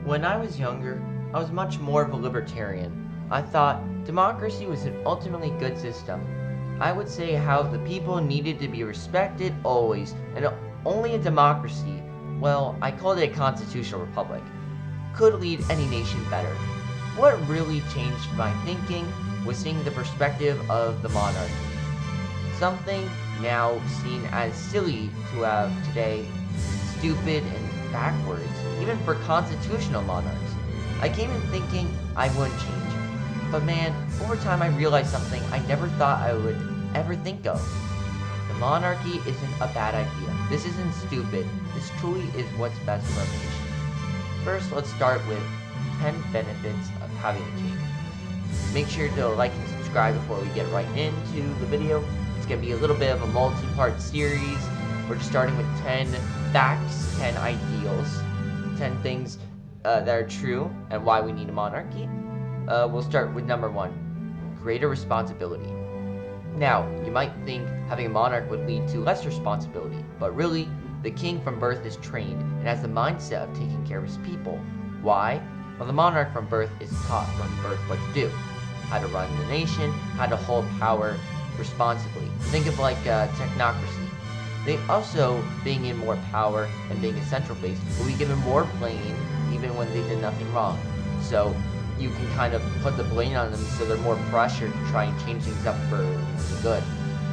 When I was younger, I was much more of a libertarian. I thought democracy was an ultimately good system. I would say how the people needed to be respected always, and only a democracy, well, I called it a constitutional republic, could lead any nation better. What really changed my thinking was seeing the perspective of the monarchy. Something now seen as silly to have today, stupid and backwards, even for constitutional monarchs. I came in thinking I wouldn't change. But man, over time I realized something I never thought I would ever think of. The monarchy isn't a bad idea. This isn't stupid. This truly is what's best for a nation. First, let's start with 10 benefits of having a king. Make sure to like and subscribe before we get right into the video. It's going to be a little bit of a multi-part series. We're just starting with 10 facts, 10 ideals, 10 things that are true and why we need a monarchy. We'll start with number 1, greater responsibility. Now, you might think having a monarch would lead to less responsibility, but really, the king from birth is trained and has the mindset of taking care of his people. Why? Well, the monarch from birth is taught from birth what to do, how to run the nation, how to hold power responsibly. Think of like technocracy. They also, being in more power and being a central base, will be given more blame even when they did nothing wrong. So you can kind of put the blame on them so they're more pressured to try and change things up for the good.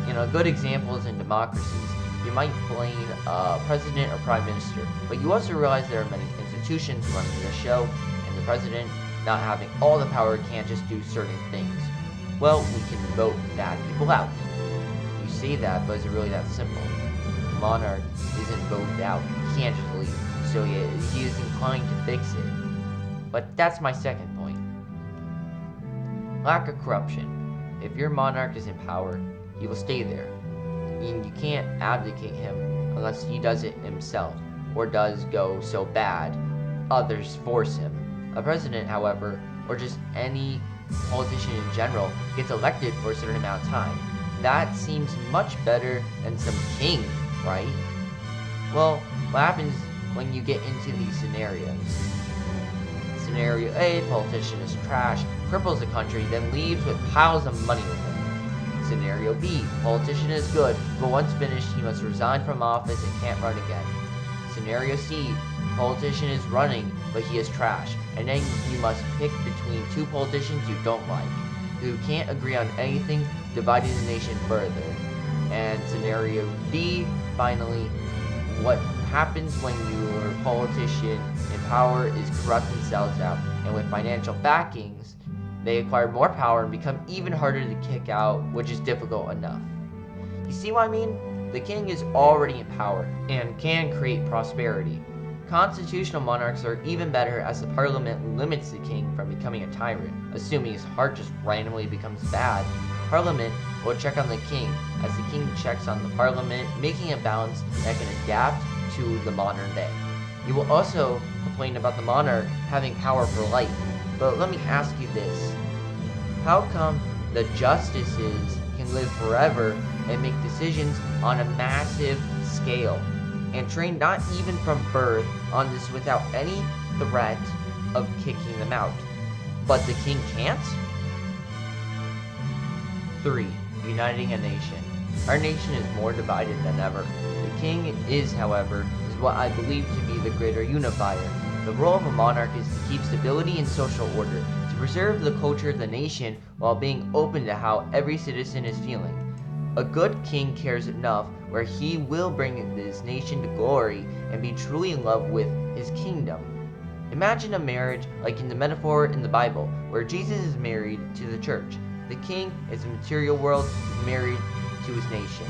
A good example is in democracies. You might blame a president or prime minister, but you also realize there are many institutions running the show, and the president, not having all the power, can't just do certain things. Well, we can vote bad people out. You say that, but is it really that simple? The monarch isn't voted out. He can't just leave, so he is inclined to fix it. But that's my second point. Lack of corruption. If your monarch is in power, he will stay there. And you can't abdicate him unless he does it himself, or does go so bad, others force him. A president, however, or just any politician in general, gets elected for a certain amount of time. That seems much better than some king, right? Well, what happens when you get into these scenarios? Scenario A, politician is trash, cripples the country, then leaves with piles of money with him. Scenario B, politician is good, but once finished, he must resign from office and can't run again. Scenario C, politician is running, but he is trash, and then you must pick between two politicians you don't like, who can't agree on anything, dividing the nation further. And scenario D, finally, what happens when your politician in power is corrupt and sells out, and with financial backings, they acquire more power and become even harder to kick out, which is difficult enough. You see what I mean? The king is already in power and can create prosperity. Constitutional monarchs are even better, as the parliament limits the king from becoming a tyrant. Assuming his heart just randomly becomes bad, parliament will check on the king, as the king checks on the parliament, making a balance that can adapt to the modern day. You will also complain about the monarch having power for life, but let me ask you this. How come the justices can live forever and make decisions on a massive scale, and train not even from birth on this without any threat of kicking them out, but the king can't? 3. Uniting a nation. Our nation is more divided than ever. The king is, however, what I believe to be the greater unifier. The role of a monarch is to keep stability and social order, to preserve the culture of the nation while being open to how every citizen is feeling. A good king cares enough where he will bring his nation to glory and be truly in love with his kingdom. Imagine a marriage like in the metaphor in the Bible, where Jesus is married to the church. The king is the material world, is married to his nation,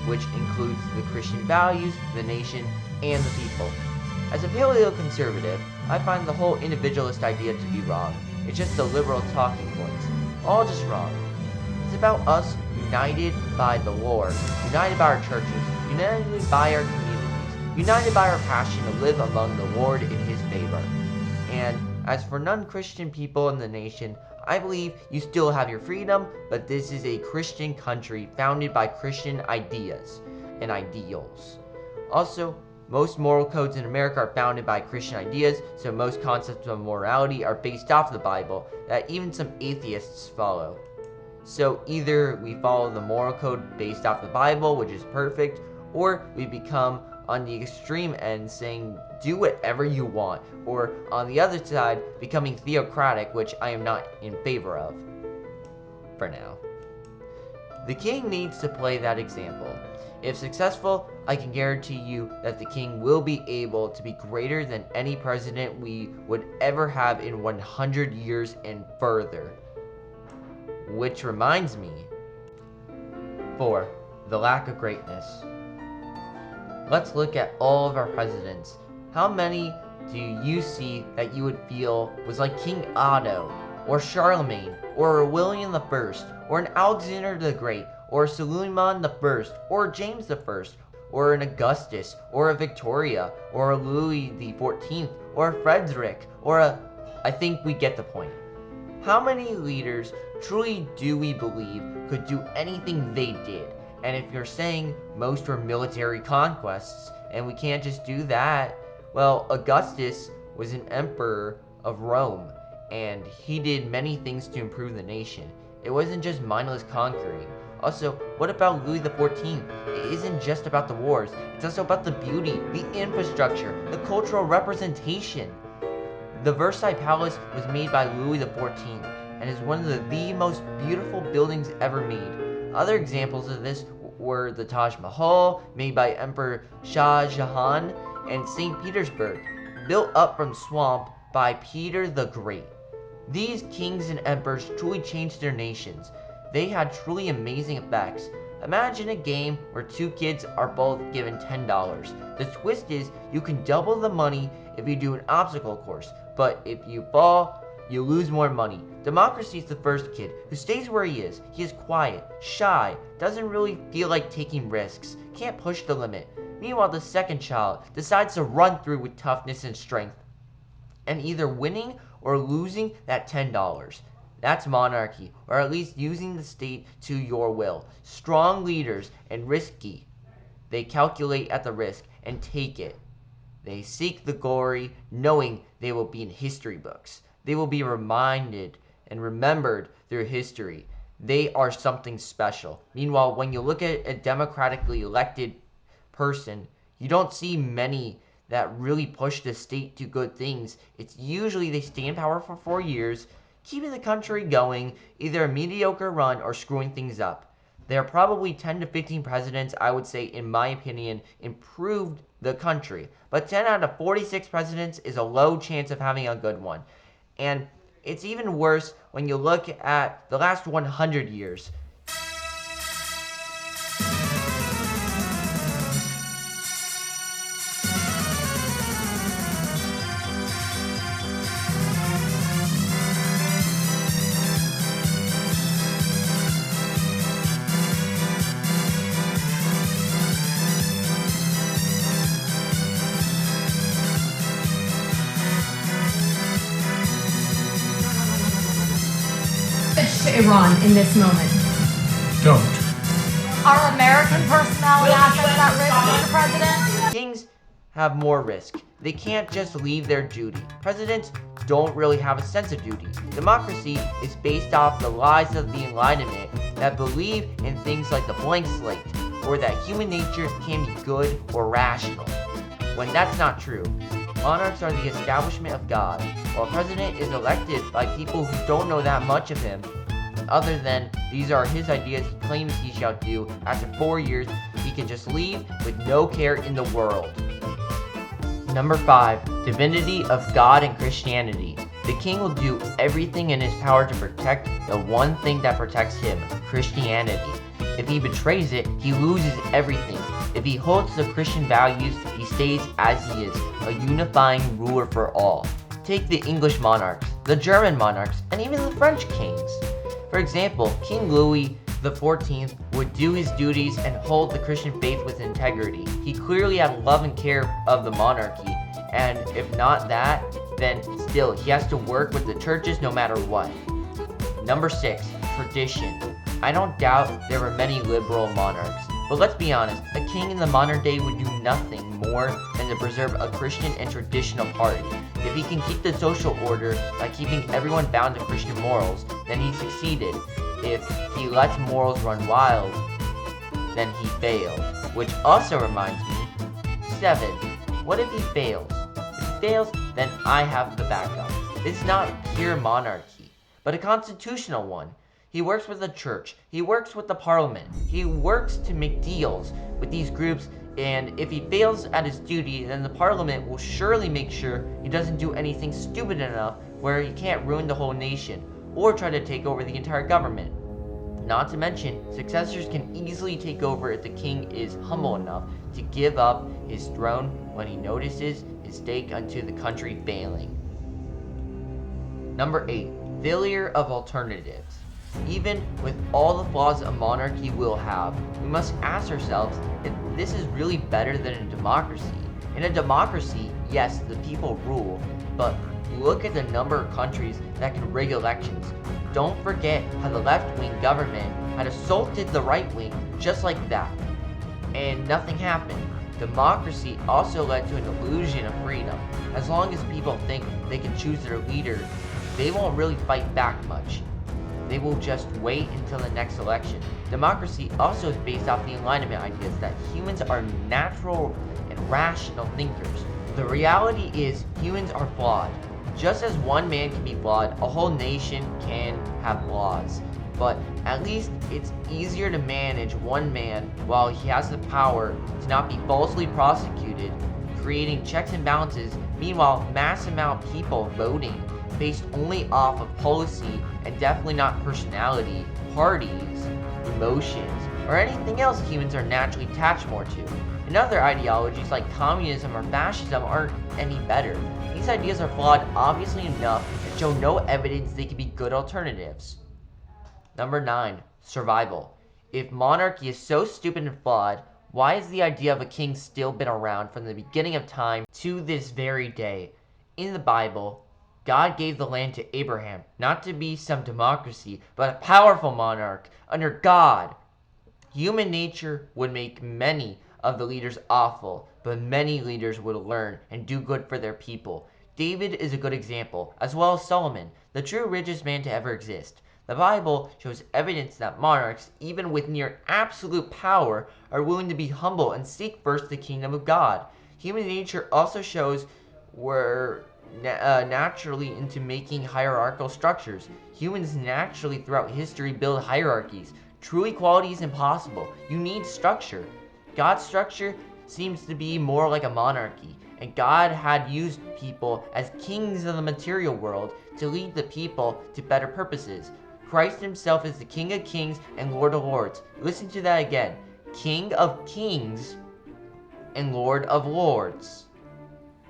which includes the Christian values, the nation, and the people. As a paleo-conservative, I find the whole individualist idea to be wrong. It's just the liberal talking points. All just wrong. It's about us united by the Lord, united by our churches, united by our communities, united by our passion to live among the Lord in his favor. And as for non-Christian people in the nation, I believe you still have your freedom, but this is a Christian country founded by Christian ideas and ideals. Also, Most moral codes in America are founded by Christian ideas, so most concepts of morality are based off the Bible that even some atheists follow. So either we follow the moral code based off the Bible, which is perfect, or we become on the extreme end saying do whatever you want, or on the other side becoming theocratic, which I am not in favor of for now. The king needs to play that example. If successful, I can guarantee you that the king will be able to be greater than any president we would ever have in 100 years and further. Which reminds me. 4. The lack of greatness. Let's look at all of our presidents. How many do you see that you would feel was like King Otto, or Charlemagne, or a William I, or an Alexander the Great, or Suleiman I, or James I, or an Augustus, or a Victoria, or a Louis XIV, or a Frederick, or a... I think we get the point. How many leaders truly do we believe could do anything they did? And if you're saying most were military conquests, and we can't just do that, well, Augustus was an emperor of Rome, and he did many things to improve the nation. It wasn't just mindless conquering. Also, what about Louis XIV? It isn't just about the wars, it's also about the beauty, the infrastructure, the cultural representation. The Versailles Palace was made by Louis XIV and is one of the most beautiful buildings ever made. Other examples of this were the Taj Mahal, made by Emperor Shah Jahan, and St. Petersburg, built up from swamp by Peter the Great. These kings and emperors truly changed their nations. They had truly amazing effects. Imagine a game where two kids are both given $10. The twist is you can double the money if you do an obstacle course, but if you fall, you lose more money. Democracy is the first kid who stays where he is. He is quiet, shy, doesn't really feel like taking risks, can't push the limit. Meanwhile, the second child decides to run through with toughness and strength, and either winning or losing that $10. That's monarchy, or at least using the state to your will. Strong leaders and risky. They calculate at the risk and take it. They seek the glory, knowing they will be in history books. They will be reminded and remembered through history. They are something special. Meanwhile, when you look at a democratically elected person, you don't see many that really push the state to good things. It's usually they stay in power for 4 years, keeping the country going, either a mediocre run or screwing things up. There are probably 10 to 15 presidents, I would say, in my opinion, improved the country. But 10 out of 46 presidents is a low chance of having a good one. And it's even worse when you look at the last 100 years. To Iran in this moment? Don't. Are American personality assets at risk, Mr. President? Kings have more risk. They can't just leave their duty. Presidents don't really have a sense of duty. Democracy is based off the lies of the Enlightenment that believe in things like the blank slate, or that human nature can be good or rational, when that's not true. Monarchs are the establishment of God, while a president is elected by people who don't know that much of him, other than these are his ideas he claims he shall do. After 4 years, he can just leave with no care in the world. Number 5. Divinity of God and Christianity. The king will do everything in his power to protect the one thing that protects him, Christianity. If he betrays it, he loses everything. If he holds to Christian values, he stays as he is, a unifying ruler for all. Take the English monarchs, the German monarchs, and even the French kings. For example, King Louis XIV would do his duties and hold the Christian faith with integrity. He clearly had love and care of the monarchy, and if not that, then still he has to work with the churches no matter what. Number 6. Tradition. I don't doubt there were many liberal monarchs, But let's be honest, a king in the modern day would do nothing more than to preserve a Christian and traditional party. If he can keep the social order by keeping everyone bound to Christian morals, then he succeeded. If he lets morals run wild, then he failed. Which also reminds me, 7. What if he fails? If he fails, then I have the backup. This is not pure monarchy, but a constitutional one. He works with the church, he works with the parliament, he works to make deals with these groups, and if he fails at his duty, then the parliament will surely make sure he doesn't do anything stupid enough where he can't ruin the whole nation, or try to take over the entire government. Not to mention, successors can easily take over if the king is humble enough to give up his throne when he notices his stake unto the country failing. Number 8. Failure of alternatives. Even with all the flaws a monarchy will have, we must ask ourselves if this is really better than a democracy. In a democracy, yes, the people rule, but look at the number of countries that can rig elections. Don't forget how the left-wing government had assaulted the right-wing just like that, and nothing happened. Democracy also led to an illusion of freedom. As long as people think they can choose their leader, they won't really fight back much. They will just wait until the next election. Democracy also is based off the alignment ideas that humans are natural and rational thinkers. The reality is humans are flawed. Just as one man can be flawed, a whole nation can have flaws. But at least it's easier to manage one man while he has the power to not be falsely prosecuted, creating checks and balances, meanwhile mass amount of people voting based only off of policy and definitely not personality, parties, emotions, or anything else humans are naturally attached more to. And other ideologies like communism or fascism aren't any better. These ideas are flawed obviously enough and show no evidence they can be good alternatives. Number 9. Survival. If monarchy is so stupid and flawed, why has the idea of a king still been around from the beginning of time to this very day? In the Bible, God gave the land to Abraham, not to be some democracy, but a powerful monarch under God. Human nature would make many of the leaders awful, but many leaders would learn and do good for their people. David is a good example, as well as Solomon, the true richest man to ever exist. The Bible shows evidence that monarchs, even with near absolute power, are willing to be humble and seek first the kingdom of God. Human nature also shows we're naturally into making hierarchical structures. Humans naturally throughout history build hierarchies. True equality is impossible. You need structure. God's structure seems to be more like a monarchy, and God had used people as kings of the material world to lead the people to better purposes. Christ himself is the King of Kings and Lord of Lords. Listen to that again. King of Kings and Lord of Lords.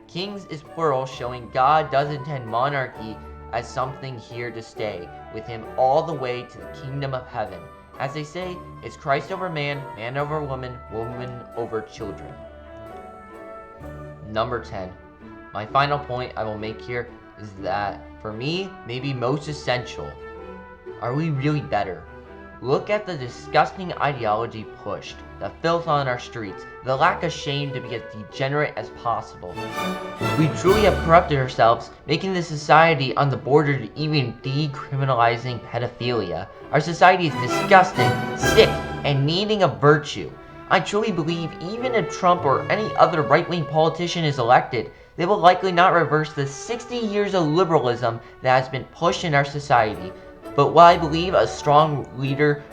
Kings is plural, showing God does intend monarchy as something here to stay, with him all the way to the kingdom of heaven. As they say, it's Christ over man, man over woman, woman over children. Number 10. My final point I will make here is that, for me, maybe most essential. Are we really better? Look at the disgusting ideology pushed, the filth on our streets, the lack of shame to be as degenerate as possible. We truly have corrupted ourselves, making the society on the border to even decriminalizing pedophilia. Our society is disgusting, sick, and needing of virtue. I truly believe even if Trump or any other right-wing politician is elected, they will likely not reverse the 60 years of liberalism that has been pushed in our society. But what I believe a strong leader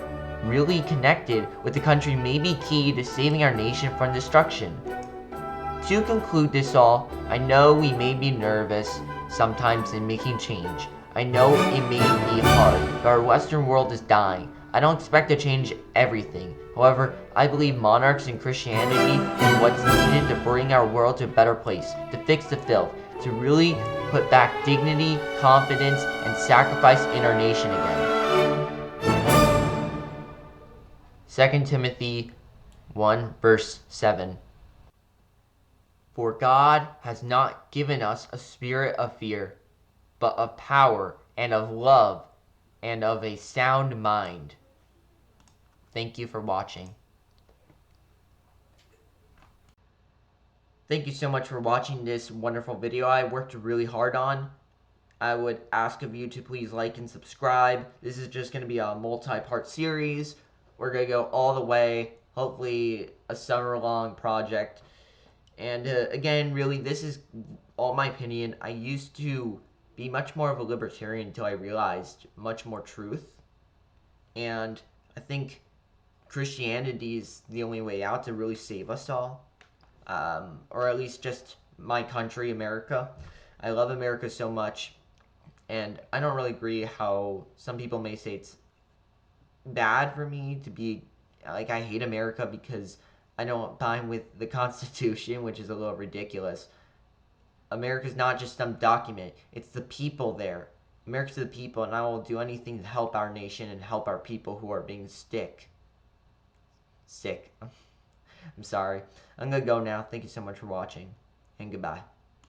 really connected with the country may be key to saving our nation from destruction. To conclude this all, I know we may be nervous sometimes in making change. I know it may be hard, but our Western world is dying. I don't expect to change everything. However, I believe monarchs and Christianity is what's needed to bring our world to a better place, to fix the filth, to really put back dignity, confidence, and sacrifice in our nation again. 2 Timothy 1 verse 7. For God has not given us a spirit of fear, but of power and of love and of a sound mind. Thank you for watching. Thank you so much for watching this wonderful video I worked really hard on. I would ask of you to please like and subscribe. This is just going to be a multi-part series. We're going to go all the way, hopefully a summer-long project. And again, really, this is all my opinion. I used to be much more of a libertarian until I realized much more truth. And I think Christianity is the only way out to really save us all. Or at least just my country, America. I love America so much. And I don't really agree how some people may say it's bad for me to be like I hate America because I don't time with the Constitution, which is a little ridiculous. America's not just some document, it's the people there. America's the people, and I will do anything to help our nation and help our people who are being sick. I'm sorry. I'm gonna go now. Thank you so much for watching, and goodbye.